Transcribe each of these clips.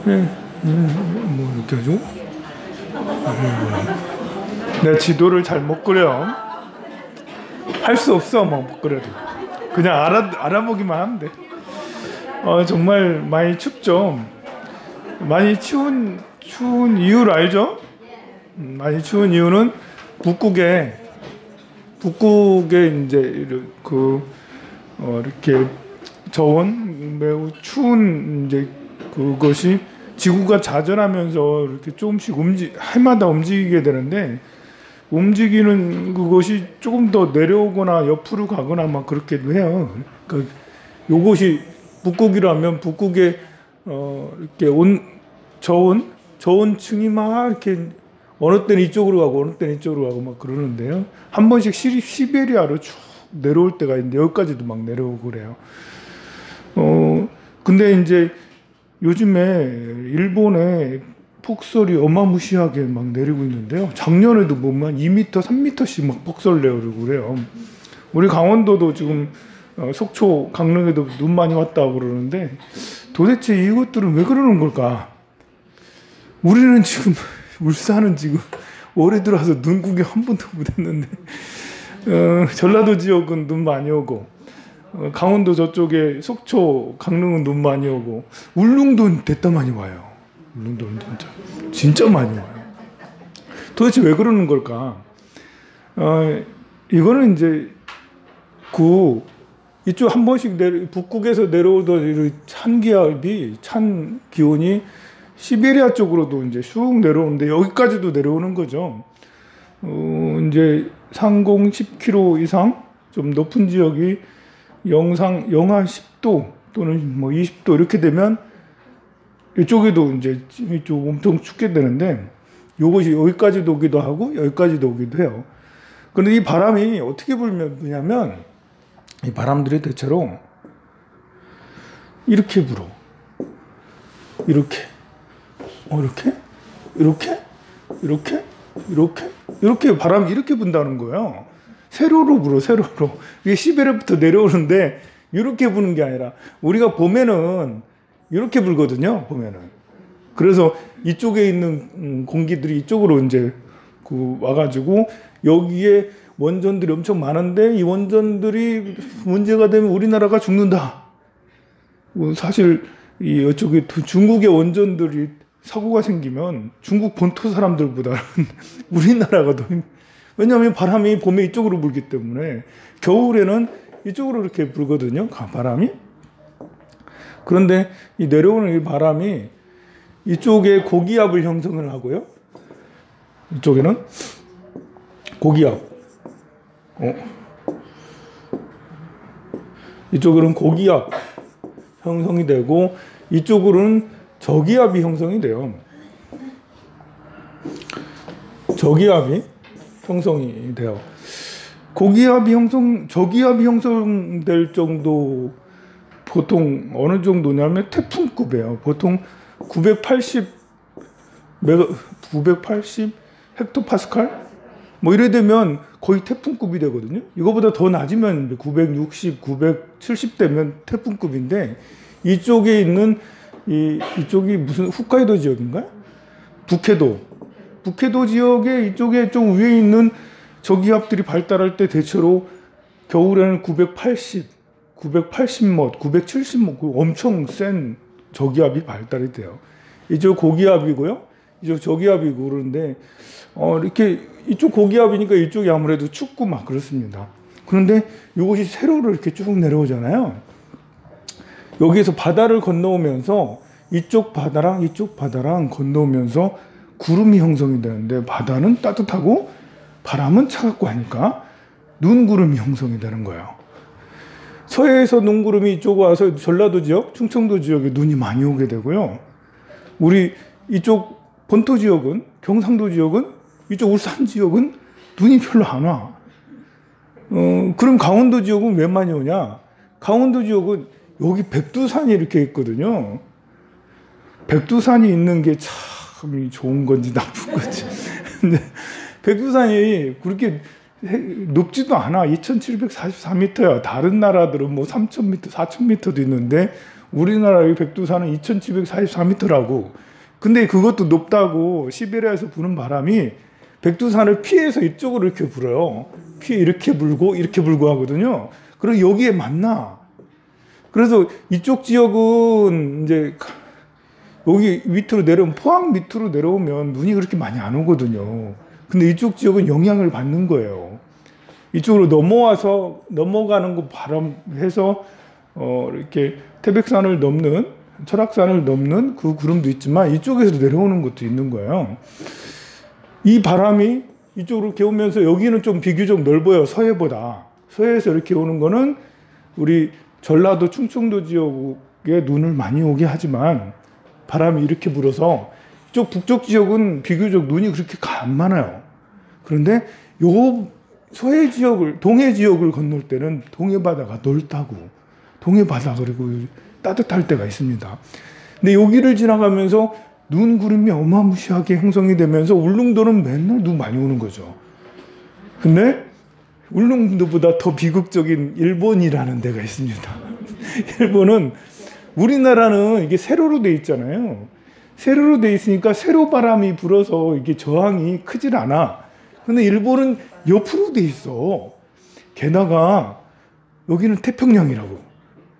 네, 뭐 이렇게 하죠? 내가 지도를 잘 못 그려. 할 수 없어, 뭐 못 그려도. 그냥 알아보기만 하면 돼. 정말 많이 춥죠. 많이 추운 이유를 알죠? 많이 추운 이유는 북극에 이제 이렇게 저온 매우 추운 이제 그것이 지구가 자전하면서 이렇게 조금씩 해마다 움직이게 되는데, 움직이는 그것이 조금 더 내려오거나 옆으로 가거나 막 그렇게도 해요. 그러니까 요것이 북극이라면 북극에 이렇게 저온층이 막 이렇게 어느 때는 이쪽으로 가고 어느 때는 이쪽으로 가고 막 그러는데요. 한 번씩 시베리아로 쭉 내려올 때가 있는데 여기까지도 막 내려오고 그래요. 근데 이제 요즘에 일본에 폭설이 어마무시하게 막 내리고 있는데요. 작년에도 보면 2m, 3m씩 막 폭설 내리고 그래요. 우리 강원도도 지금 속초, 강릉에도 눈 많이 왔다고 그러는데, 도대체 이것들은 왜 그러는 걸까? 우리는 지금 울산은 지금 올해 들어와서 눈 구경 한 번도 못 했는데, 전라도 지역은 눈 많이 오고, 강원도 저쪽에 속초, 강릉은 눈 많이 오고, 울릉도는 대따 많이 와요. 울릉도는 진짜 많이 와요. 도대체 왜 그러는 걸까? 이거는 이제 이쪽 한 번씩 북극에서 내려오던 찬 기온이 시베리아 쪽으로도 이제 쑥 내려오는데 여기까지도 내려오는 거죠. 이제 상공 10km 이상 좀 높은 지역이 영하 10도 또는 뭐 20도 이렇게 되면 이쪽에도 이제 이쪽 엄청 춥게 되는데, 요것이 여기까지도 오기도 하고 여기까지도 오기도 해요. 그런데 이 바람이 어떻게 불냐면, 이 바람들이 대체로 이렇게 불어. 이렇게 바람이 이렇게 분다는 거예요. 세로로 불어, 세로로. 이게 시베리아부터 내려오는데 이렇게 부는 게 아니라, 우리가 봄에는 이렇게 불거든요, 보면은. 그래서 이쪽에 있는 공기들이 이쪽으로 이제 와가지고 여기에 원전들이 엄청 많은데, 이 원전들이 문제가 되면 우리나라가 죽는다. 사실 이쪽에 중국의 원전들이 사고가 생기면 중국 본토 사람들보다는 우리나라가 더 왜냐하면 바람이 봄에 이쪽으로 불기 때문에 겨울에는 이쪽으로 이렇게 불거든요, 바람이. 그런데 이 내려오는 이 바람이 이쪽에 고기압을 형성을 하고요. 이쪽에는 고기압. 이쪽으로는 고기압 형성이 되고, 이쪽으로는 저기압이 형성이 돼요. 저기압이 형성이 돼요. 저기압이 형성될 정도, 보통 어느 정도냐면 태풍급이에요. 보통 980 헥토파스칼? 뭐 이래 되면 거의 태풍급이 되거든요. 이거보다 더 낮으면 960, 970 되면 태풍급인데, 이쪽에 있는 이쪽이 무슨 홋카이도 지역인가요? 북해도 지역에 이쪽에 좀 위에 있는 저기압들이 발달할 때 대체로 겨울에는 980, 970못, 970못, 엄청 센 저기압이 발달이 돼요. 이쪽 고기압이고요, 이쪽 저기압이고 그러는데, 이렇게 이쪽 고기압이니까 이쪽이 아무래도 춥고 막 그렇습니다. 그런데 이것이 세로로 이렇게 쭉 내려오잖아요. 여기에서 바다를 건너오면서 이쪽 바다랑 건너오면서 구름이 형성이 되는데, 바다는 따뜻하고 바람은 차갑고 하니까 눈구름이 형성이 되는 거예요. 서해에서 눈구름이 이쪽 와서 전라도 지역, 충청도 지역에 눈이 많이 오게 되고요. 우리 이쪽 본토 지역은, 경상도 지역은, 이쪽 울산 지역은 눈이 별로 안 와. 그럼 강원도 지역은 왜 많이 오냐? 강원도 지역은 여기 백두산이 이렇게 있거든요. 백두산이 있는 게 참 좋은 건지 나쁜 건지. 근데 백두산이 그렇게 높지도 않아. 2744m야. 다른 나라들은 뭐 3000m, 4000m도 있는데 우리나라의 백두산은 2744m라고. 근데 그것도 높다고 시베리아에서 부는 바람이 백두산을 피해서 이쪽으로 이렇게 불어요. 피해 이렇게 불고 하거든요. 그리고 여기에 만나. 그래서 이쪽 지역은 이제 여기 밑으로 내려오면, 포항 밑으로 내려오면 눈이 그렇게 많이 안 오거든요. 근데 이쪽 지역은 영향을 받는 거예요. 이쪽으로 넘어가는 거 바람해서 이렇게 태백산을 넘는, 철학산을 넘는 그 구름도 있지만 이쪽에서 내려오는 것도 있는 거예요. 이 바람이 이쪽으로 이렇게 오면서 여기는 좀 비교적 넓어요. 서해보다. 서해에서 이렇게 오는 거는 우리 전라도, 충청도 지역에 눈을 많이 오게 하지만 바람이 이렇게 불어서 이쪽 북쪽 지역은 비교적 눈이 그렇게 안 많아요. 그런데 요 서해 지역을, 동해 지역을 건널 때는 동해 바다가 넓다고. 동해 바다 그리고 따뜻할 때가 있습니다. 근데 여기를 지나가면서 눈 구름이 어마무시하게 형성이 되면서 울릉도는 맨날 눈 많이 오는 거죠. 근데 울릉도보다 더 비극적인 일본이라는 데가 있습니다. 일본은, 우리나라는 이게 세로로 돼 있잖아요. 세로로 돼 있으니까 세로 바람이 불어서 이게 저항이 크질 않아. 근데 일본은 옆으로 돼 있어. 게다가 여기는 태평양이라고.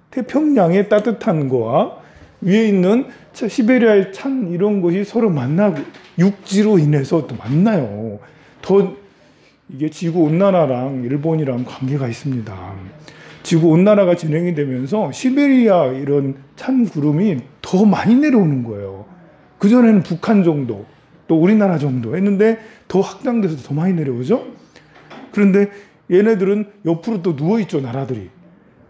태평양의 따뜻한 거와 위에 있는 시베리아의 찬 이런 것이 서로 만나고 육지로 인해서 또 만나요. 더 이게 지구 온난화랑 일본이랑 관계가 있습니다. 지구 온난화가 진행이 되면서 시베리아 이런 찬 구름이 더 많이 내려오는 거예요. 그전에는 북한 정도, 또 우리나라 정도 했는데 더 확장돼서 더 많이 내려오죠. 그런데 얘네들은 옆으로 또 누워있죠. 나라들이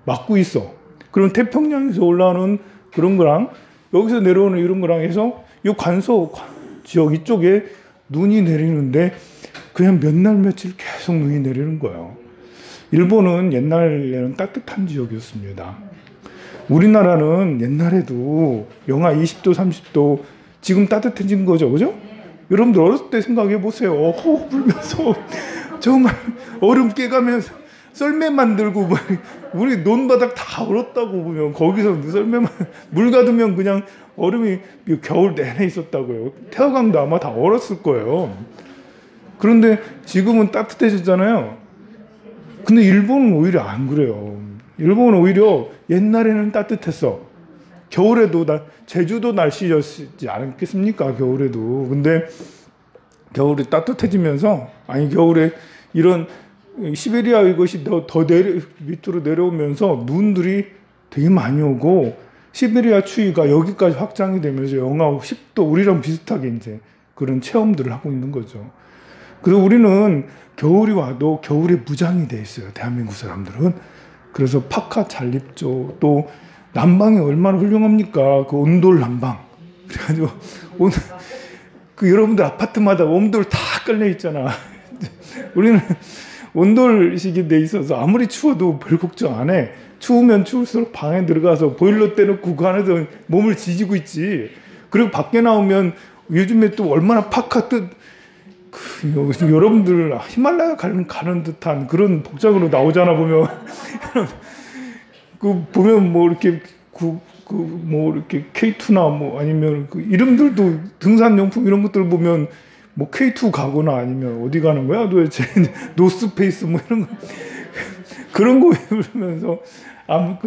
막고 있어. 그럼 태평양에서 올라오는 그런 거랑 여기서 내려오는 이런 거랑 해서 이 간서 지역 이쪽에 눈이 내리는데 그냥 몇 날 며칠 계속 눈이 내리는 거예요. 일본은 옛날에는 따뜻한 지역이었습니다. 우리나라는 옛날에도 영하 20도, 30도 지금 따뜻해진 거죠. 그죠? 여러분들 어렸을 때 생각해 보세요. 호흡 불면서 정말 얼음 깨가면서 썰매 만들고 우리 논바닥 다 얼었다고 보면 거기서 썰매만 물 가두면 그냥 얼음이 겨울 내내 있었다고요. 태화강도 아마 다 얼었을 거예요. 그런데 지금은 따뜻해졌잖아요. 근데 일본은 오히려 안 그래요. 일본은 오히려 옛날에는 따뜻했어. 겨울에도 제주도 날씨였지 않겠습니까? 겨울에도. 근데 겨울이 따뜻해지면서, 아니 겨울에 이런 시베리아 이것이 더 밑으로 내려오면서 눈들이 되게 많이 오고 시베리아 추위가 여기까지 확장이 되면서 영하 10도 우리랑 비슷하게 이제 그런 체험들을 하고 있는 거죠. 그래서 우리는 겨울이 와도 겨울에 무장이 돼 있어요. 대한민국 사람들은. 그래서 파카 잘 입죠. 또 난방이 얼마나 훌륭합니까? 그 온돌 난방. 그래가지고 오늘 그 여러분들 아파트마다 온돌 다 깔려 있잖아. 우리는 온돌식이 돼 있어서 아무리 추워도 별 걱정 안 해. 추우면 추울수록 방에 들어가서 보일러 떼놓고 그 안에서 몸을 지지고 있지. 그리고 밖에 나오면 요즘에 또 얼마나 파카 여러분들 히말라야 가는 듯한 그런 복장으로 나오잖아 보면. 그 보면 뭐 이렇게 뭐 이렇게 K2나 뭐 아니면 그 이름들도 등산용품 이런 것들 보면 뭐 K2 가거나 아니면 어디 가는 거야 도대체. 노스페이스 뭐 이런 거 그런 거 입으면서 아무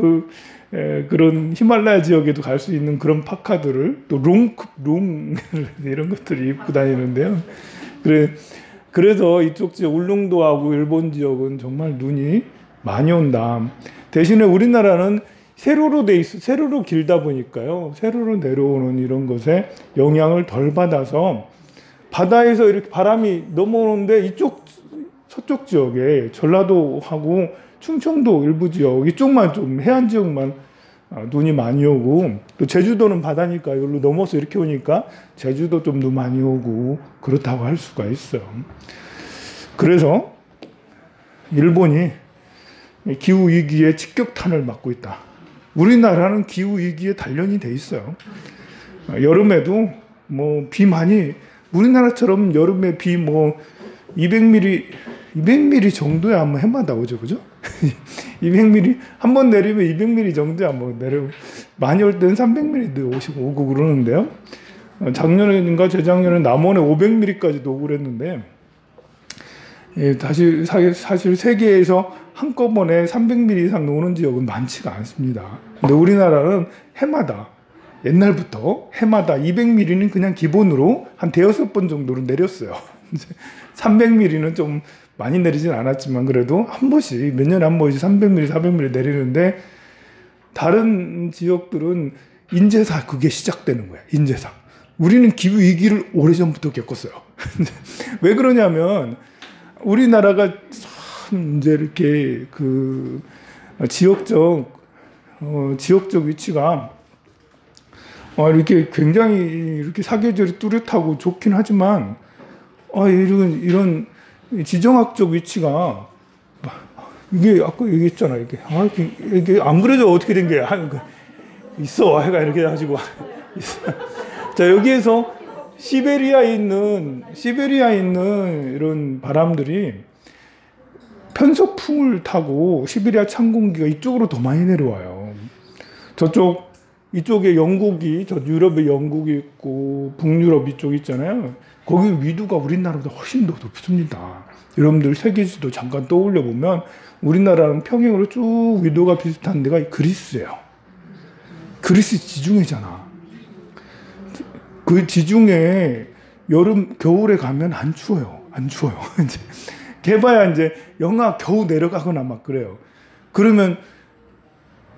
그런 히말라야 지역에도 갈 수 있는 그런 파카들을 또 롱 이런 것들을 입고 다니는데요. 그래서 이쪽 지역 울릉도하고 일본 지역은 정말 눈이 많이 온다. 대신에 우리나라는 세로로 돼 있어, 세로로 길다 보니까요. 세로로 내려오는 이런 것에 영향을 덜 받아서 바다에서 이렇게 바람이 넘어오는데 이쪽 서쪽 지역에 전라도하고 충청도 일부 지역 이쪽만 좀 해안 지역만 눈이 많이 오고 또 제주도는 바다니까 여기로 넘어서 이렇게 오니까 제주도 좀 눈 많이 오고 그렇다고 할 수가 있어요. 그래서 일본이 기후위기에 직격탄을 맞고 있다. 우리나라는 기후위기에 단련이 돼 있어요. 여름에도 뭐 비 많이, 우리나라처럼 여름에 비 뭐 200mm, 200mm 정도야 아마 해마다 오죠, 그죠? 200mm 한 번 내리면 200mm 정도야 뭐 내려. 많이 올 때는 300mm도 오고 그러는데요. 작년인가 재작년에 남원에 500mm까지도 오고 그랬는데, 예, 사실 세계에서 한꺼번에 300mm 이상 오는 지역은 많지가 않습니다. 근데 우리나라는 해마다, 옛날부터 해마다 200mm는 그냥 기본으로 한 대여섯 번 정도로 내렸어요. 300mm는 좀 많이 내리진 않았지만 그래도 한 번씩, 몇 년에 한 번씩 300mm, 400mm 내리는데, 다른 지역들은 인재사 그게 시작되는 거야. 인재사. 우리는 기후 위기를 오래전부터 겪었어요. 왜 그러냐면 우리나라가 참 이제 이렇게 그 지역적 위치가 이렇게 굉장히 이렇게 사계절이 뚜렷하고 좋긴 하지만 이런 지정학적 위치가 이게 아까 얘기했잖아. 이게 안 그래도 어떻게 된 게 있어. 해가 이렇게 해가지고 있어. 자, 여기에서 시베리아에 있는 이런 바람들이 편서풍을 타고 시베리아 찬 공기가 이쪽으로 더 많이 내려와요. 이쪽에 영국이, 저 유럽에 영국이 있고 북유럽 이쪽 있잖아요. 거기 위도가 우리나라보다 훨씬 더 높습니다. 여러분들 세계지도 잠깐 떠올려 보면 우리나라는 평행으로 쭉 위도가 비슷한 데가 그리스예요. 그리스 지중해잖아. 그 지중해 겨울에 가면 안 추워요. 이제 개봐야 이제 영하 겨우 내려가거나 막 그래요. 그러면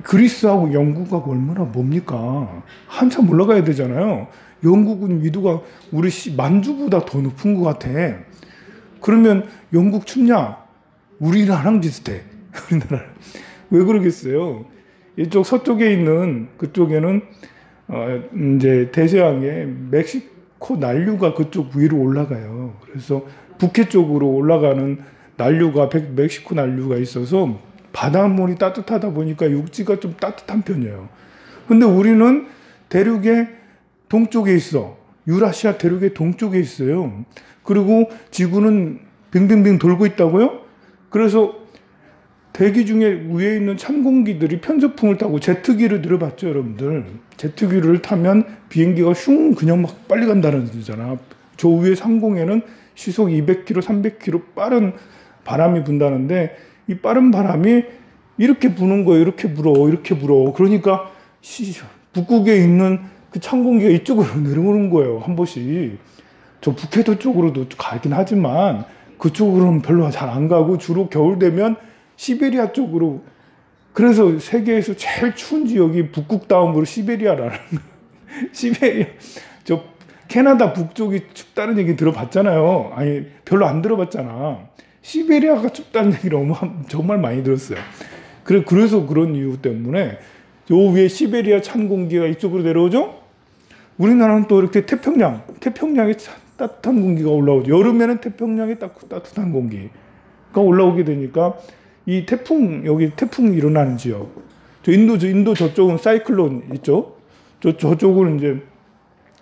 그리스하고 영국하고 얼마나 뭡니까? 한참 올라가야 되잖아요. 영국은 위도가 우리 만주보다 더 높은 것 같아. 그러면 영국 춥냐? 우리나라랑 비슷해. 우리나라. 왜 그러겠어요? 이쪽 서쪽에 있는 그쪽에는 이제 대서양에 멕시코 난류가 그쪽 위로 올라가요. 그래서 북해 쪽으로 올라가는 난류가 멕시코 난류가 있어서 바닷물이 따뜻하다 보니까 육지가 좀 따뜻한 편이에요. 근데 우리는 대륙의 동쪽에 있어. 유라시아 대륙의 동쪽에 있어요. 그리고 지구는 빙빙빙 돌고 있다고요? 그래서 대기 중에 위에 있는 찬 공기들이 편서풍을 타고 제트기를 들어봤죠, 여러분들. 제트기를 타면 비행기가 슝 그냥 막 빨리 간다는 뜻이잖아. 저 위에 상공에는 시속 200km, 300km 빠른 바람이 분다는데 이 빠른 바람이 이렇게 부는 거예요. 이렇게 불어. 그러니까 북극에 있는 그 찬 공기가 이쪽으로 내려오는 거예요. 한 번씩. 저 북해도 쪽으로도 가긴 하지만 그쪽으로는 별로 잘 안 가고 주로 겨울 되면 시베리아 쪽으로. 그래서 세계에서 제일 추운 지역이 북극 다음으로 시베리아라는 시베리아. 저 캐나다 북쪽이 춥다는 얘기 들어봤잖아요. 아니 별로 안 들어봤잖아. 시베리아가 춥다는 얘기를 정말 많이 들었어요. 그래서 그런 이유 때문에 요 위에 시베리아 찬 공기가 이쪽으로 내려오죠. 우리나라는 또 이렇게 태평양에 따뜻한 공기가 올라오죠. 여름에는 태평양에 따뜻한 공기가 올라오게 되니까 이 여기 태풍이 일어나는 지역. 인도 저쪽은 사이클론 있죠. 저쪽은 이제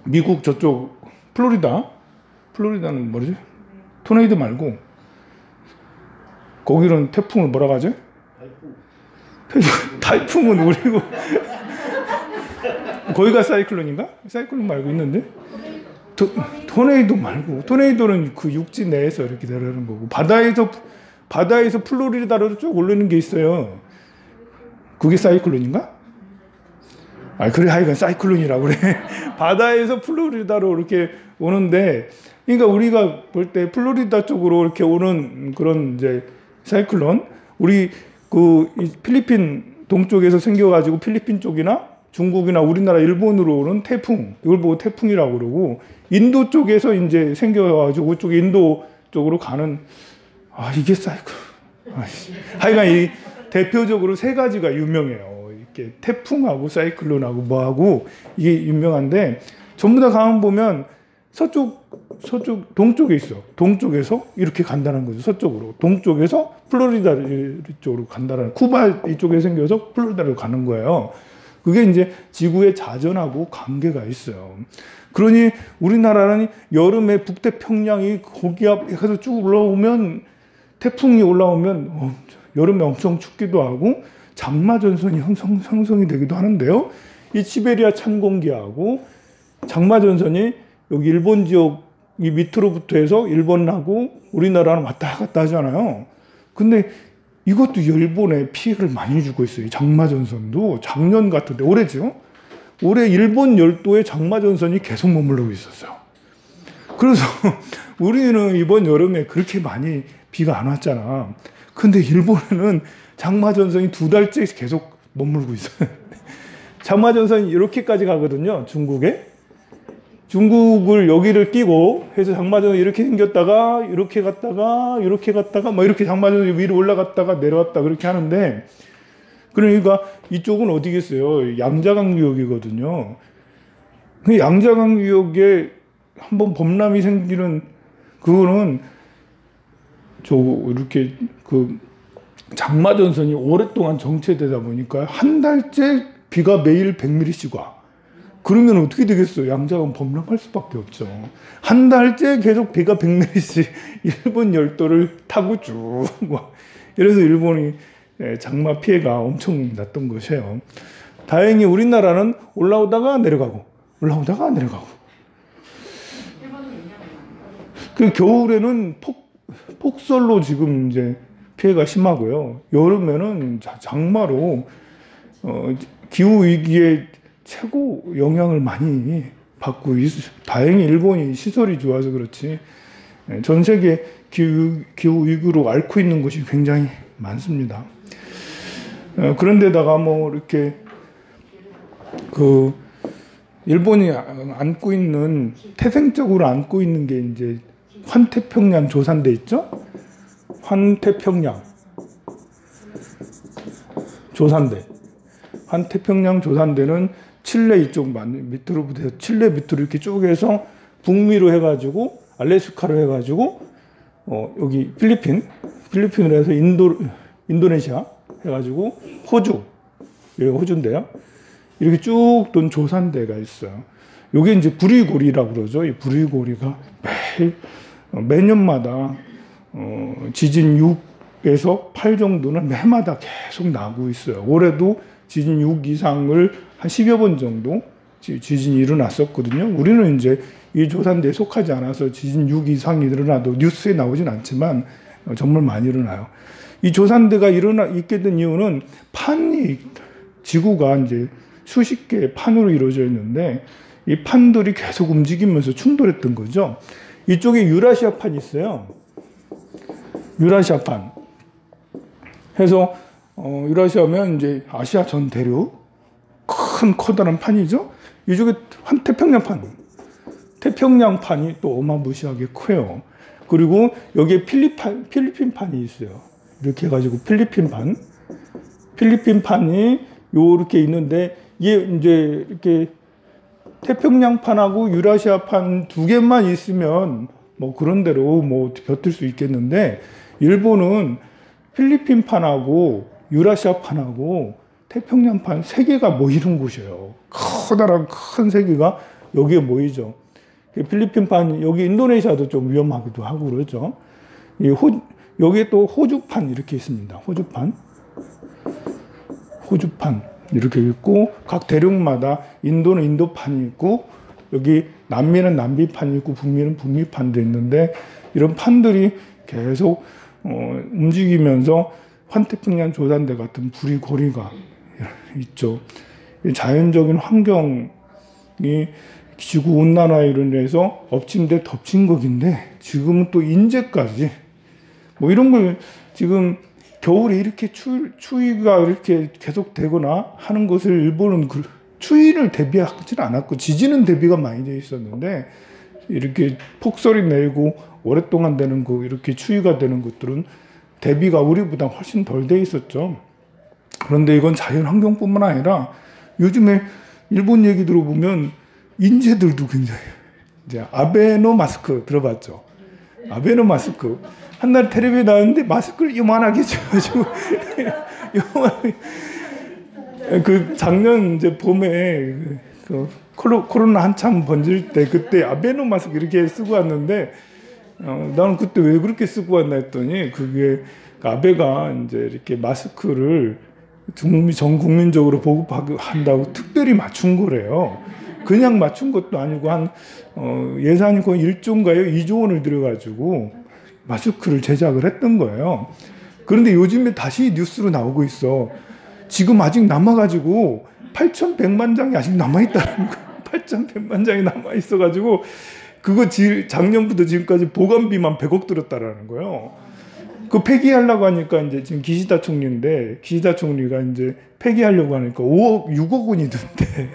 미국 저쪽 플로리다는 뭐지? 토네이도 말고 거기는 태풍을 뭐라고 하죠? 타이풍은 우리고 거기가 사이클론인가? 사이클론 말고 있는데 토네이도 말고 토네이도는 그 육지 내에서 이렇게 내려오는 거고 바다에서 플로리다로 쭉 올라오는 게 있어요. 그게 사이클론인가? 그래 하여간 사이클론이라고 그래. 바다에서 플로리다로 이렇게 오는데, 그러니까 우리가 볼 때 플로리다 쪽으로 이렇게 오는 그런 이제 사이클론, 우리 이 필리핀 동쪽에서 생겨가지고 필리핀 쪽이나 중국이나 우리나라 일본으로 오는 태풍, 이걸 보고 태풍이라고 그러고, 인도 쪽에서 이제 생겨가지고 그쪽 인도 쪽으로 가는 이게 사이클론. 하여간 이 대표적으로 세 가지가 유명해요. 이렇게 태풍하고 사이클론하고 뭐하고 이게 유명한데, 전부 다 가만 보면 동쪽에 있어. 동쪽에서 이렇게 간다는 거죠. 서쪽으로. 동쪽에서 플로리다 쪽으로 간다는, 쿠바 이쪽에 생겨서 플로리다로 가는 거예요. 그게 이제 지구의 자전하고 관계가 있어요. 그러니 우리나라는 여름에 북태평양이 거기 앞에서 쭉 올라오면 태풍이 올라오면 여름에 엄청 춥기도 하고 장마전선이 형성이 되기도 하는데요. 이 시베리아 찬 공기하고 장마전선이 여기 일본 지역이 밑으로부터 해서 일본하고 우리나라는 왔다 갔다 하잖아요. 근데 이것도 일본에 피해를 많이 주고 있어요. 장마전선도 작년 같은데 올해죠. 올해 일본 열도에 장마전선이 계속 머무르고 있었어요. 그래서 우리는 이번 여름에 그렇게 많이 비가 안 왔잖아. 근데 일본에는 장마전선이 2달째 계속 머물고 있어요. 장마전선이 이렇게까지 가거든요. 중국에. 중국을 여기를 끼고 해서 장마전선이 이렇게 생겼다가 이렇게 갔다가 이렇게 갔다가 막 이렇게 장마전선이 위로 올라갔다가 내려왔다 그렇게 하는데, 그러니까 이쪽은 어디겠어요? 양자강유역이거든요. 그 양자강유역에 한번 범람이 생기는 그거는 이렇게 장마전선이 오랫동안 정체되다 보니까 한 달째 비가 매일 100mm씩 와. 그러면 어떻게 되겠어요? 양자강 범람할 수밖에 없죠. 한 달째 계속 비가 100mm씩 일본 열도를 타고 쭉 이래서 일본이 장마 피해가 엄청 났던 것이에요. 다행히 우리나라는 올라오다가 내려가고 올라오다가 내려가고. 그 겨울에는 폭설로 지금 이제 피해가 심하고요. 여름에는 장마로 기후 위기에 최고 영향을 많이 받고 다행히 일본이 시설이 좋아서 그렇지 전 세계 기후 위기로 앓고 있는 곳이 굉장히 많습니다. 그런데다가 뭐 이렇게 일본이 안고 있는 태생적으로 안고 있는 게 이제 환태평양 조산대 있죠? 환태평양 조산대. 환태평양 조산대는 칠레 이쪽 밑으로부터 해서 칠레 밑으로 이렇게 쭉 해서 북미로 해가지고 알래스카로 해가지고 여기 필리핀으로 해서 인도네시아 해가지고 호주, 여기가 호주인데요. 이렇게 쭉 돈 조산대가 있어요. 요게 이제 부리고리라고 그러죠. 이 부리고리가 매년마다 지진 6에서 8 정도는 매마다 계속 나고 있어요. 올해도 지진 6 이상을 한 10여 번 정도 지진이 일어났었거든요. 우리는 이제 이 조산대에 속하지 않아서 지진 6 이상이 일어나도 뉴스에 나오진 않지만 정말 많이 일어나요. 이 조산대가 있게 된 이유는 지구가 이제 수십 개의 판으로 이루어져 있는데 이 판들이 계속 움직이면서 충돌했던 거죠. 이쪽에 유라시아판이 있어요. 유라시아판. 해서 유라시아면 이제 아시아 전 대륙 커다란 판이죠. 이쪽에 태평양판. 태평양판이 또 어마무시하게 커요. 그리고 여기에 필리핀판이 있어요. 이렇게 해가지고 필리핀판이 요렇게 있는데 이게 이제 이렇게 태평양판하고 유라시아판 2개만 있으면 뭐 그런 대로 뭐 버틸 수 있겠는데 일본은 필리핀판하고 유라시아판하고 태평양판 3개가 모이는 곳이에요. 커다란 큰 3개가 여기에 모이죠. 필리핀판, 여기 인도네시아도 좀 위험하기도 하고 그러죠. 여기에 또 호주판 이렇게 있습니다. 호주판 이렇게 있고 각 대륙마다 인도는 인도판이 있고 여기 남미는 남미판이 있고 북미는 북미판도 있는데 이런 판들이 계속 움직이면서 환태평양 조산대 같은 부리고리가 있죠. 자연적인 환경이 지구온난화로 인해서 엎친 데 덮친 것인데 지금은 또 인제까지 뭐 이런 걸 지금 겨울에 이렇게 추위가 이렇게 계속 되거나 하는 것을 일본은 추위를 대비하지는 않았고 지진은 대비가 많이 되어 있었는데 이렇게 폭설이 내리고 오랫동안 되는 이렇게 추위가 되는 것들은 대비가 우리보다 훨씬 덜 돼 있었죠. 그런데 이건 자연환경뿐만 아니라 요즘에 일본 얘기 들어보면 인재들도 굉장히 이제 아베노 마스크 들어봤죠? 아베노 마스크 한날 텔레비에 나왔는데 마스크를 요만하게 줘가지고 그 작년 이제 봄에 코로나 한참 번질 때 그때 아베노 마스크 이렇게 쓰고 왔는데 나는 그때 왜 그렇게 쓰고 왔나 했더니 그게 아베가 이제 이렇게 마스크를 전 국민적으로 보급한다고 특별히 맞춘 거래요. 그냥 맞춘 것도 아니고 예산이 거의 1조인가요? 2조 원을 들여가지고 마스크를 제작을 했던 거예요. 그런데 요즘에 다시 뉴스로 나오고 있어. 지금 아직 남아가지고 8,100만 장이 아직 남아있다는 거예요. 8,100만 장이 남아있어가지고 그거 작년부터 지금까지 보관비만 100억 들었다라는 거예요. 그 폐기하려고 하니까 이제 지금 기시다 총리인데 기시다 총리가 이제 폐기하려고 하니까 6억 원이 든대.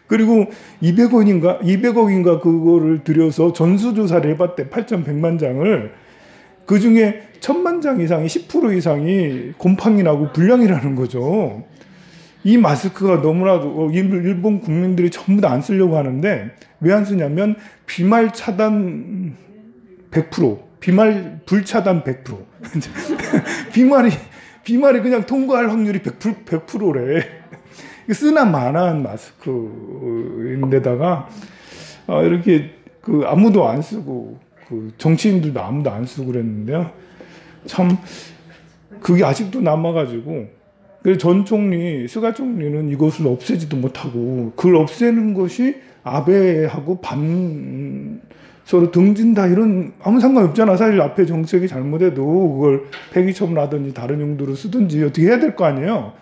그리고 200억인가 그거를 들여서 전수조사를 해봤대. 8,100만 장을. 그 중에 1,000만 장 이상이 10% 이상이 곰팡이 나고 불량이라는 거죠. 이 마스크가 너무나도 일본 국민들이 전부 다 안 쓰려고 하는데 왜 안 쓰냐면 비말 차단 100%, 비말 불차단 100%. 비말이 그냥 통과할 확률이 100%래. 쓰나 마나한 마스크인데다가 이렇게 아무도 안 쓰고 정치인들도 아무도 안 쓰고 그랬는데요. 참 그게 아직도 남아가지고 전 총리, 스가 총리는 이것을 없애지도 못하고 그걸 없애는 것이 아베하고 서로 등진다 이런 아무 상관없잖아. 사실 앞에 정책이 잘못해도 그걸 폐기 처분하든지 다른 용도로 쓰든지 어떻게 해야 될 거 아니에요.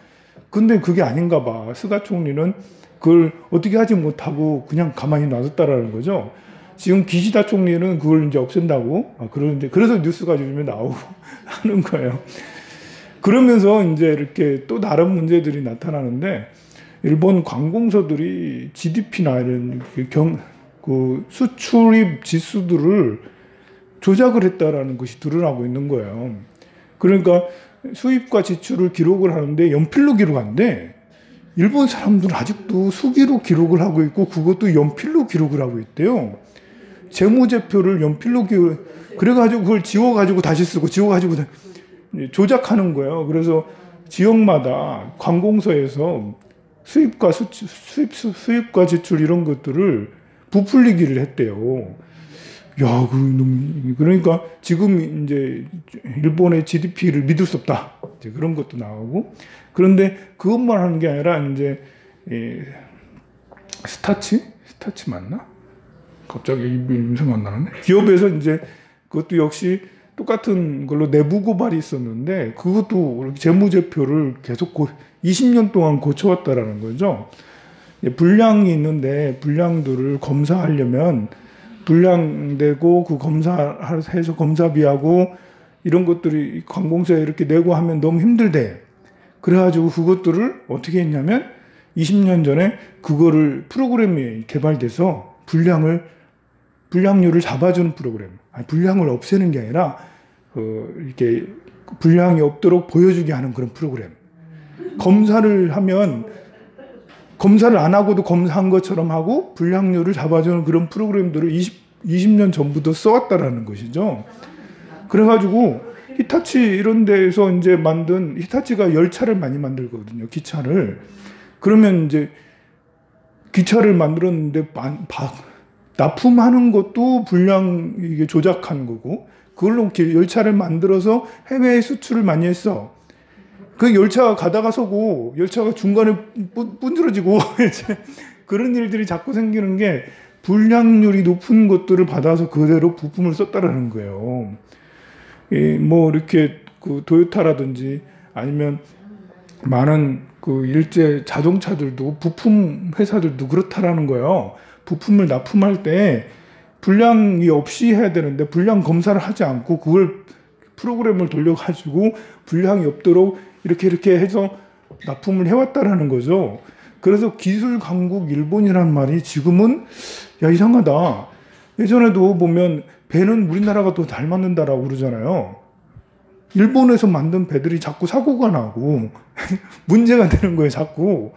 근데 그게 아닌가 봐. 스가 총리는 그걸 어떻게 하지 못하고 그냥 가만히 놔뒀다라는 거죠. 지금 기시다 총리는 그걸 이제 없앤다고 그러는데 그래서 뉴스가 요즘에 나오고 하는 거예요. 그러면서 이제 이렇게 또 다른 문제들이 나타나는데 일본 관공서들이 GDP나 이런 수출입 지수들을 조작을 했다라는 것이 드러나고 있는 거예요. 그러니까 수입과 지출을 기록을 하는데 연필로 기록하는데 일본 사람들은 아직도 수기로 기록을 하고 있고 그것도 연필로 기록을 하고 있대요. 재무제표를 연필로 그래가지고 그걸 지워가지고 다시 쓰고 지워가지고 조작하는 거예요. 그래서 지역마다 관공서에서 수입과 지출 이런 것들을 부풀리기를 했대요. 야, 그러니까 지금 이제 일본의 GDP를 믿을 수 없다. 이제 그런 것도 나오고. 그런데 그것만 하는 게 아니라 이제 스타치 맞나? 갑자기 이름 생각 안 나는데. 기업에서 이제 그것도 역시 똑같은 걸로 내부 고발이 있었는데 그것도 재무제표를 계속 20년 동안 고쳐왔다라는 거죠. 불량이 있는데 불량들을 검사하려면 불량되고 그 검사해서 검사비하고 이런 것들이 관공서에 이렇게 내고 하면 너무 힘들대. 그래가지고 그것들을 어떻게 했냐면 20년 전에 그거를 프로그램이 개발돼서 불량률을 잡아주는 프로그램. 아니, 불량을 없애는 게 아니라 이렇게 불량이 없도록 보여주게 하는 그런 프로그램. 검사를 하면 검사를 안 하고도 검사한 것처럼 하고 불량률을 잡아주는 그런 프로그램들을 20년 전부터 써왔다라는 것이죠. 그래가지고 히타치 이런 데에서 이제 만든 히타치가 열차를 많이 만들거든요. 기차를. 그러면 이제 기차를 만들었는데 납품하는 것도 불량 이게 조작한 거고 그걸로 열차를 만들어서 해외에 수출을 많이 했어. 그 열차가 가다가 서고 열차가 중간에 분들어지고 그런 일들이 자꾸 생기는 게 불량률이 높은 것들을 받아서 그대로 부품을 썼다라는 거예요. 뭐 이렇게 그 도요타라든지 아니면 많은 그 일제 자동차들도 부품 회사들도 그렇다라는 거예요. 부품을 납품할 때 불량이 없이 해야 되는데 불량 검사를 하지 않고 그걸 프로그램을 돌려가지고 불량이 없도록 이렇게 해서 납품을 해왔다라는 거죠. 그래서 기술 강국 일본이라는 말이 지금은 야 이상하다. 예전에도 보면 배는 우리나라가 더 잘 만든다라고 그러잖아요. 일본에서 만든 배들이 자꾸 사고가 나고 문제가 되는 거예요. 자꾸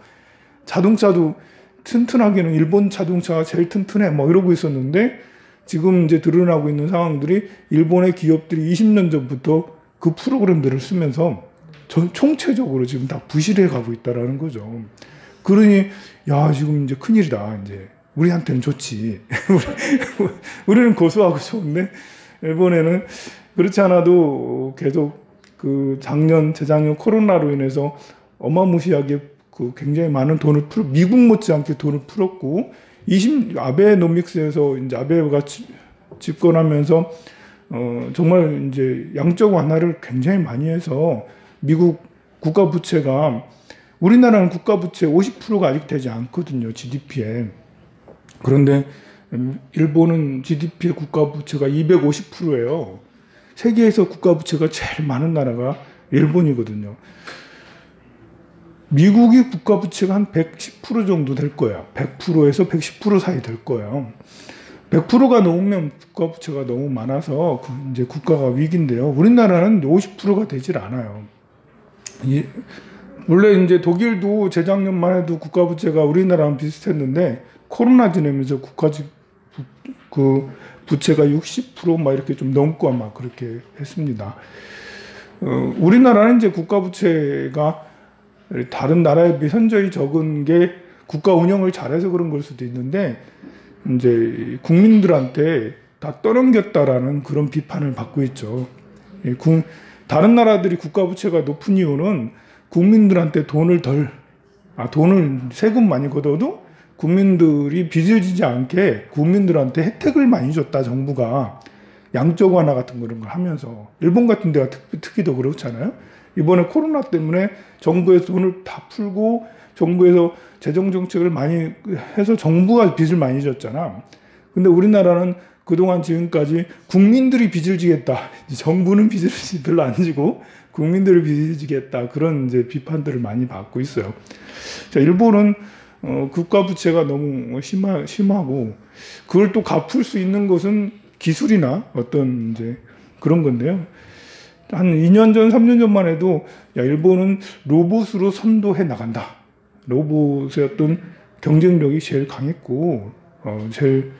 자동차도 튼튼하게는 일본 자동차가 제일 튼튼해 뭐 이러고 있었는데 지금 이제 드러나고 있는 상황들이 일본의 기업들이 20년 전부터 그 프로그램들을 쓰면서 총체적으로 지금 다 부실해 가고 있다라는 거죠. 그러니 야 지금 이제 큰일이다. 이제 우리한테는 좋지. 우리는 고소하고 좋은데 일본에는 그렇지 않아도 계속 그 작년, 재작년 코로나로 인해서 어마무시하게 그 굉장히 많은 돈을 미국 못지않게 돈을 풀었고, 아베노믹스에서 이제 아베가 집권하면서 정말 이제 양적 완화를 굉장히 많이 해서 미국 국가 부채가, 우리나라는 국가 부채 50%가 아직 되지 않거든요, GDP에. 그런데 일본은 GDP의 국가 부채가 250%예요. 세계에서 국가 부채가 제일 많은 나라가 일본이거든요. 미국이 국가 부채가 한 110% 정도 될 거야. 100%에서 110% 사이 될 거예요. 100%가 넘으면 국가 부채가 너무 많아서 이제 국가가 위기인데요. 우리나라는 50%가 되질 않아요. 원래 이제 독일도 재작년만 해도 국가 부채가 우리나라랑 비슷했는데, 코로나 지내면서 그 부채가 60% 이렇게 좀 넘고 아마 그렇게 했습니다. 우리나라는 이제 국가 부채가 다른 나라에 비해 현저히 적은 게 국가 운영을 잘해서 그런 걸 수도 있는데, 이제 국민들한테 다 떠넘겼다라는 그런 비판을 받고 있죠. 다른 나라들이 국가 부채가 높은 이유는 국민들한테 돈을 세금 많이 걷어도 국민들이 빚을 지지 않게 국민들한테 혜택을 많이 줬다, 정부가. 양적 완화 같은 그런 걸 하면서. 일본 같은 데가 특히 더 그렇잖아요. 이번에 코로나 때문에 정부에서 돈을 다 풀고 정부에서 재정 정책을 많이 해서 정부가 빚을 많이 졌잖아. 근데 우리나라는 그동안 지금까지 국민들이 빚을 지겠다, 정부는 빚을 별로 안 지고 국민들이 빚을 지겠다, 그런 이제 비판들을 많이 받고 있어요. 자, 일본은 국가 부채가 너무 심하고, 그걸 또 갚을 수 있는 것은 기술이나 어떤 이제 그런 건데요. 한 2년 전, 3년 전만 해도 일본은 로봇으로 선도해 나간다. 로봇의 어떤 경쟁력이 제일 강했고, 제일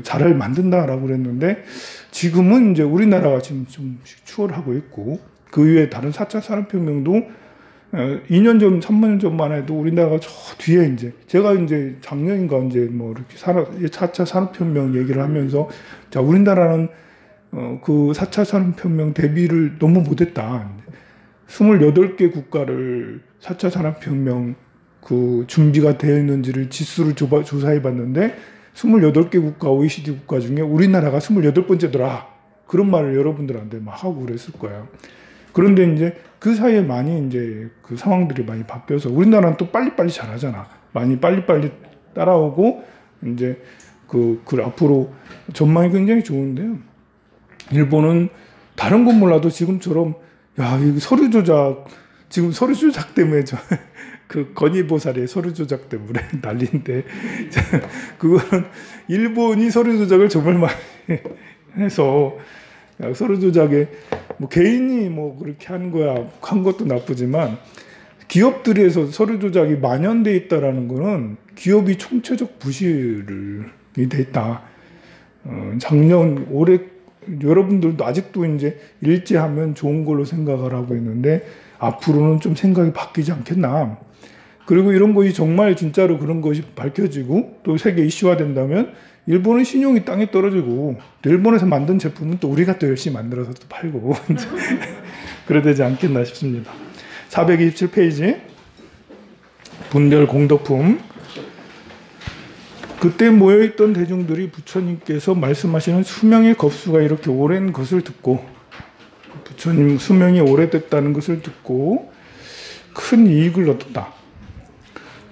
잘을 만든다라고 그랬는데, 지금은 이제 우리나라가 지금 좀씩 추월하고 있고, 그 이후에 다른 4차 산업혁명도 2년 전, 3년 전만 해도 우리나라가 저 뒤에 이제, 제가 이제 작년인가 이제 뭐 이렇게 4차 산업혁명 얘기를 하면서, 자, 우리나라는 그 4차 산업혁명 대비를 너무 못했다. 28개 국가를 4차 산업혁명 그 준비가 되어 있는지를 지수를 조사해 봤는데, 28개 국가, OECD 국가 중에 우리나라가 28번째더라. 그런 말을 여러분들한테 막 하고 그랬을 거예요. 그런데 이제 그 사이에 많이 이제 그 상황들이 많이 바뀌어서 우리나라는 또 빨리빨리 잘하잖아. 많이 빨리빨리 따라오고, 이제 그 앞으로 전망이 굉장히 좋은데요. 일본은 다른 건 몰라도 지금처럼, 이 서류 조작, 지금 서류 조작 때문에 그 건의보살의 서류 조작 때문에 난리인데, 그거는 일본이 서류 조작을 정말 많이 해서, 서류 조작에 뭐 개인이 뭐 그렇게 하는 거야 한 것도 나쁘지만, 기업들이 해서 서류 조작이 만연돼 있다라는 거는 기업이 총체적 부실이 돼 있다. 올해 여러분들도 아직도 이제 일제하면 좋은 걸로 생각을 하고 있는데, 앞으로는 좀 생각이 바뀌지 않겠나. 그리고 이런 것이 정말 진짜로 그런 것이 밝혀지고 또 세계 이슈화 된다면, 일본은 신용이 땅에 떨어지고, 일본에서 만든 제품은 또 우리가 또 열심히 만들어서 또 팔고 그래야 되지 않겠나 싶습니다. 427페이지 분별 공덕품. 그때 모여있던 대중들이 부처님께서 말씀하시는 수명의 겁수가 이렇게 오랜 것을 듣고, 부처님 수명이 오래됐다는 것을 듣고 큰 이익을 얻었다.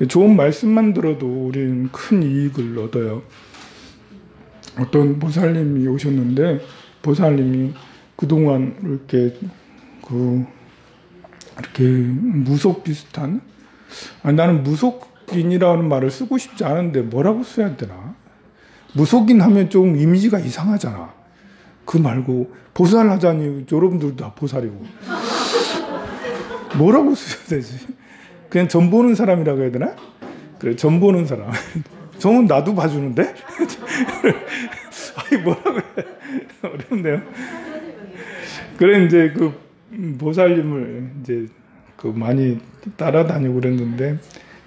좋은 말씀만 들어도 우리는 큰 이익을 얻어요. 어떤 보살님이 오셨는데, 보살님이 그동안 이렇게 무속 비슷한, 나는 무속인이라는 말을 쓰고 싶지 않은데 뭐라고 써야 되나? 무속인 하면 좀 이미지가 이상하잖아. 그 말고 보살 하자니 여러분들도 다 보살이고 뭐라고 써야 되지? 그냥 점 보는 사람이라고 해야 되나? 그래, 점 보는 사람. 점은 나도 봐주는데? 아니, 뭐라고 해. 어렵네요. 그래, 이제 그 보살님을 이제 많이 따라다니고 그랬는데,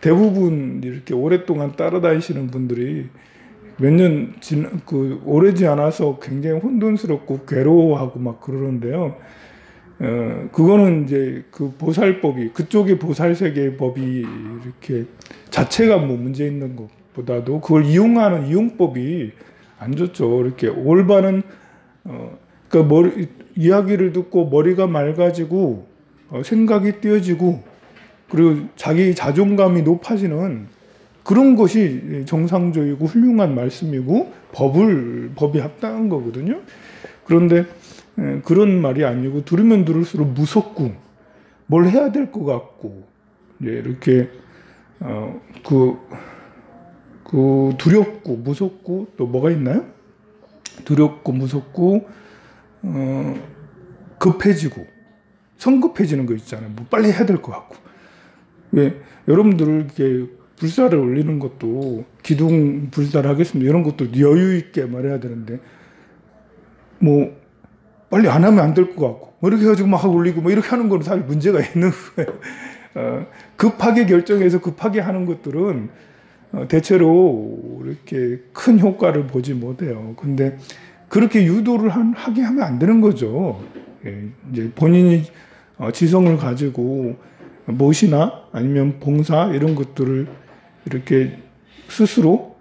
대부분 이렇게 오랫동안 따라다니시는 분들이 몇 년 오래지 않아서 굉장히 혼돈스럽고 괴로워하고 막 그러는데요. 그거는 이제 그 보살법이, 그쪽의 보살 세계의 법이 이렇게 자체가 뭐 문제 있는 것보다도 그걸 이용하는 이용법이 안 좋죠. 이렇게 올바른, 그러니까 이야기를 듣고 머리가 맑아지고, 생각이 띄어지고, 그리고 자기 자존감이 높아지는 그런 것이 정상적이고 훌륭한 말씀이고 법이 합당한 거거든요. 그런데 그런 말이 아니고 들으면 들을수록 무섭고 뭘 해야 될 것 같고 이렇게 두렵고 무섭고 또 뭐가 있나요? 두렵고 무섭고 급해지고 성급해지는 거 있잖아요. 뭐 빨리 해야 될 것 같고. 왜 여러분들 이렇게 불사를 올리는 것도 기둥 불사를 하겠습니다. 이런 것도 여유 있게 말해야 되는데 뭐 빨리 안 하면 안 될 것 같고 뭐 이렇게 해가지고 막 올리고 뭐 이렇게 하는 건 사실 문제가 있는 거예요. 급하게 결정해서 급하게 하는 것들은 대체로 이렇게 큰 효과를 보지 못해요. 근데 그렇게 유도를 하게 하면 안 되는 거죠. 이제 본인이 지성을 가지고 무엇이나 아니면 봉사 이런 것들을 이렇게 스스로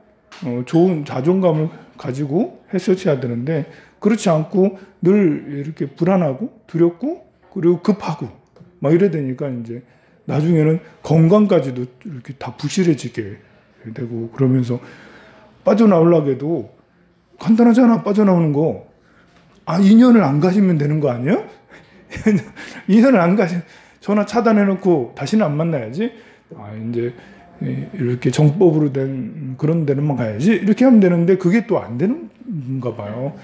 좋은 자존감을 가지고 했었어야 되는데 그렇지 않고 늘 이렇게 불안하고 두렵고 그리고 급하고 막 이래 되니까 이제 나중에는 건강까지도 이렇게 다 부실해지게 되고 그러면서 빠져나오려고 해도 간단하잖아. 빠져나오는 거. 인연을 안 가지면 되는 거 아니에요? 인연을 안 가지면 전화 차단해놓고 다시는 안 만나야지. 이제 이렇게 정법으로 된 그런 데는만 가야지. 이렇게 하면 되는데 그게 또 안 되는가 봐요.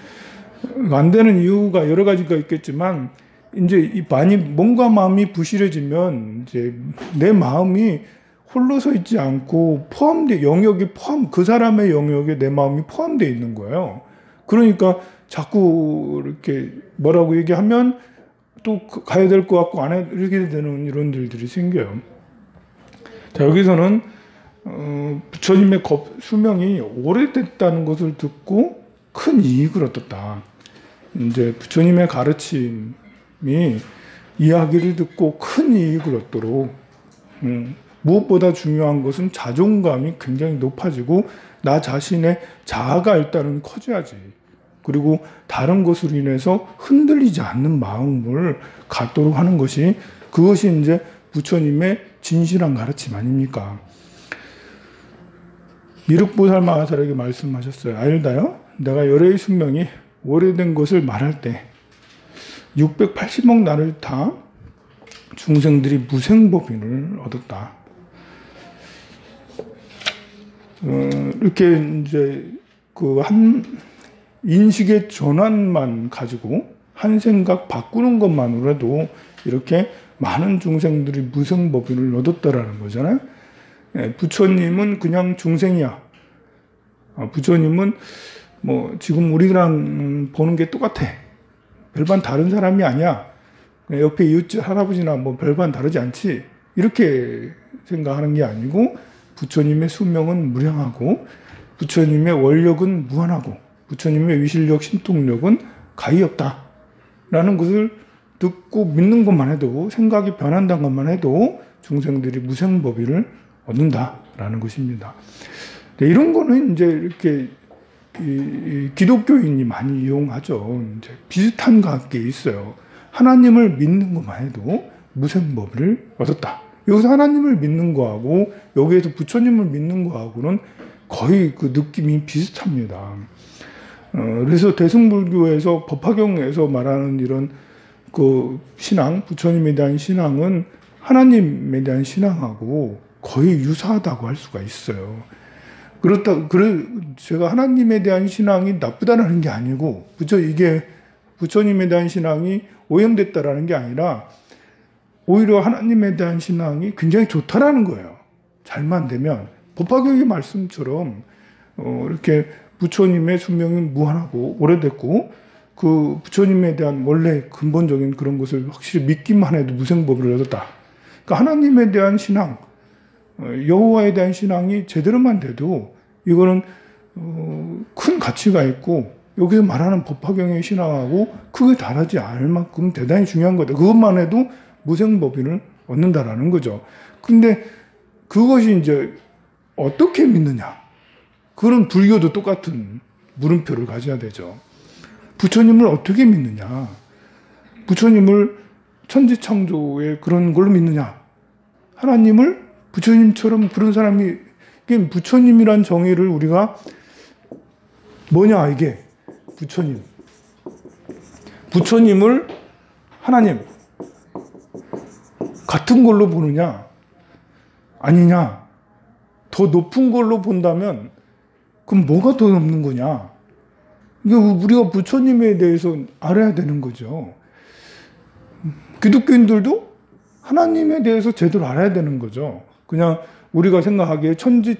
안 되는 이유가 여러 가지가 있겠지만 이제 많이 몸과 마음이 부실해지면 이제 내 마음이 홀로서 있지 않고 그 사람의 영역에 내 마음이 포함되어 있는 거예요. 그러니까 자꾸 이렇게 뭐라고 얘기하면 또 가야 될 것 같고 이렇게 되는 이런 일들이 생겨요. 자, 여기서는 부처님의 수명이 오래됐다는 것을 듣고 큰 이익을 얻었다. 이제 부처님의 가르침이 이야기를 듣고 큰 이익을 얻도록 무엇보다 중요한 것은 자존감이 굉장히 높아지고 나 자신의 자아가 일단은 커져야지. 그리고 다른 것으로 인해서 흔들리지 않는 마음을 갖도록 하는 그것이 이제 부처님의 진실한 가르침 아닙니까? 미륵보살 마하사에게 말씀하셨어요. 알다요? 내가 열애의 숙명이 오래된 것을 말할 때 680억 날을 다 중생들이 무생법인을 얻었다. 이렇게 이제 인식의 전환만 가지고 한 생각 바꾸는 것만으로도 이렇게 많은 중생들이 무생법인을 얻었다라는 거잖아요. 부처님은 그냥 중생이야. 부처님은 뭐 지금 우리랑 보는 게 똑같아. 별반 다른 사람이 아니야. 옆에 이웃집 할아버지나 뭐 별반 다르지 않지. 이렇게 생각하는 게 아니고 부처님의 수명은 무량하고 부처님의 원력은 무한하고 부처님의 위실력, 신통력은 가히 없다라는 것을 듣고 믿는 것만 해도 생각이 변한다는 것만 해도 중생들이 무생법인을 얻는다라는 것입니다. 이런 거는 이제 이렇게 기독교인이 많이 이용하죠. 이제 비슷한 게 있어요. 하나님을 믿는 것만 해도 무생법을 얻었다. 여기서 하나님을 믿는 거하고 여기에서 부처님을 믿는 거하고는 거의 그 느낌이 비슷합니다. 그래서 대승불교에서 법화경에서 말하는 이런 그 신앙, 부처님에 대한 신앙은 하나님에 대한 신앙하고 거의 유사하다고 할 수가 있어요. 제가 하나님에 대한 신앙이 나쁘다는 게 아니고, 이게 부처님에 대한 신앙이 오염됐다라는 게 아니라, 오히려 하나님에 대한 신앙이 굉장히 좋다라는 거예요. 잘만 되면. 법화경의 말씀처럼, 이렇게 부처님의 수명이 무한하고 오래됐고, 그 부처님에 대한 원래 근본적인 그런 것을 확실히 믿기만 해도 무생법을 얻었다. 그러니까 하나님에 대한 신앙, 여호와에 대한 신앙이 제대로만 돼도 이거는 큰 가치가 있고 여기서 말하는 법화경의 신앙하고 크게 다르지 않을 만큼 대단히 중요한 거다. 그것만 해도 무생법인을 얻는다라는 거죠. 근데 그것이 이제 어떻게 믿느냐? 그런 불교도 똑같은 물음표를 가져야 되죠. 부처님을 어떻게 믿느냐? 부처님을 천지창조의 그런 걸로 믿느냐? 하나님을 부처님처럼 그런 사람이, 이게 부처님이란 정의를 우리가 뭐냐, 이게 부처님. 부처님을 하나님 같은 걸로 보느냐 아니냐, 더 높은 걸로 본다면 그럼 뭐가 더 높는 거냐? 이게 우리가 부처님에 대해서 알아야 되는 거죠. 기독교인들도 하나님에 대해서 제대로 알아야 되는 거죠. 그냥 우리가 생각하기에 천지